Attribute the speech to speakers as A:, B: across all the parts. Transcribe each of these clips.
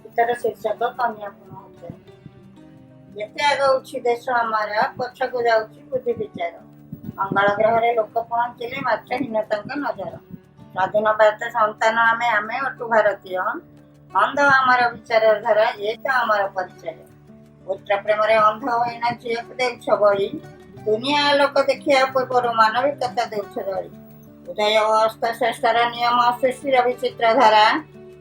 A: ଗୀତର ଶୀର୍ଷକ କନ୍ୟା ମହୋତ୍ସବ। ଯେତେ ଆଗଉଛି ଦେଶ ଆମର, ପଛକୁ ଯାଉଛି ବୁଦ୍ଧି ବିଚାର। ମଙ୍ଗଳ ଗ୍ରହରେ ଲୋକ ପହଞ୍ଚିଲେ ମାତ୍ର ହୀନତାଙ୍କ ନଜର। ସ୍ୱାଧୀନ ଭାରତ ସନ୍ତାନ ଆମେ, ଆମେ ଅଟୁ ଭାରତୀୟ। ଅନ୍ଧ ଆମର ବିଚାର ଧାରା, ଏ ତ ଆମର ପରିଚୟ। ପୁତ୍ର ପ୍ରେମରେ ଅନ୍ଧ ହୋଇନା ଝିଅକୁ ଦେଉଛ ବଳି। ଦୁନିଆ ଲୋକ ଦେଖିବା ପୂର୍ବରୁ ମାନବିକତା ଦେଉଛ ଦଳି। ଉଦୟ ଓ ଅସ୍ତ ଶ୍ରେଷ୍ଠର ନିୟମ, ସୃଷ୍ଟିର ବିଚିତ୍ର ଧାରା।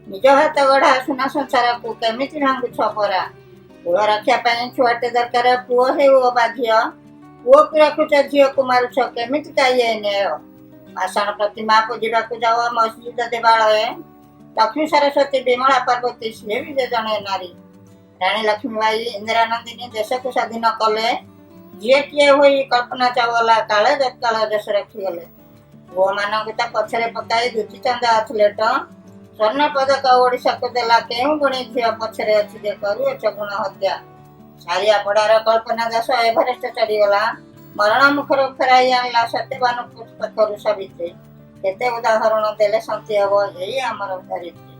A: ନିଜ ହାତ ଗଢ଼ା ସୁନା ସଂସାରକୁ କେମିତି ଭାଙ୍ଗୁଛ ପରା। କୁଳ ରକ୍ଷା ପାଇଁ ଛୁଆଟେ ଦରକାର, ପୁଅ ହେଉ ବା ଝିଅ। ପୁଅକୁ ରଖୁଛ, ଝିଅକୁ ମାରୁଛ, କେମିତି କାଇଏ ନ୍ୟାୟ। ପାଷାଣ ପ୍ରତିମା ପୂଜିବାକୁ ଯାଅ ମସଜିଦ ଦେବାଳୟ। ଲକ୍ଷ୍ମୀ ସରସ୍ୱତୀ ବିମଳା ପାର୍ବତୀ ସିଏ ବି ଯେ ଜଣେ ନାରୀ। ରାଣୀ ଲକ୍ଷ୍ମୀବାଇ ଇନ୍ଦିରାନନ୍ଦିନୀ ଦେଶକୁ ସ୍ୱାଧୀନ କଲେ। ଝିଅ କିଏ ହୋଇ କଳ୍ପନା ଚାୱଲା କାଳେ କାଳ ଦେଶ ରଖିଗଲେ। ପୁଅମାନଙ୍କୁ ତ ପଛରେ ପକାଇ ଦୁତିଚନ୍ଦ ଆଥଲେଟ। ସ୍ୱର୍ଣ୍ଣ ପଦକ ଓଡ଼ିଶାକୁ ଦେଲା କେଉଁ ଗୁଣୀ ଝିଅ ପଛରେ ଅଛି ଯେ କରୁଅଛ ଗୁଣ ହତ୍ୟା। ସାରିଆ ପଡ଼ାର କଳ୍ପନା ଦାସ ଏଭରେଷ୍ଟ ଚଢ଼ିଗଲା। ମରଣ ମୁଖରୁ ଫେରାଇ ଆଣିଲା ସତ୍ୟବାନ ପାଖରୁ ସାବିତ୍ରୀ। କେତେ ଉଦାହରଣ ଦେଲେ ଶାନ୍ତି ହବ, ଏଇ ଆମର ଧରିତ୍ରୀ।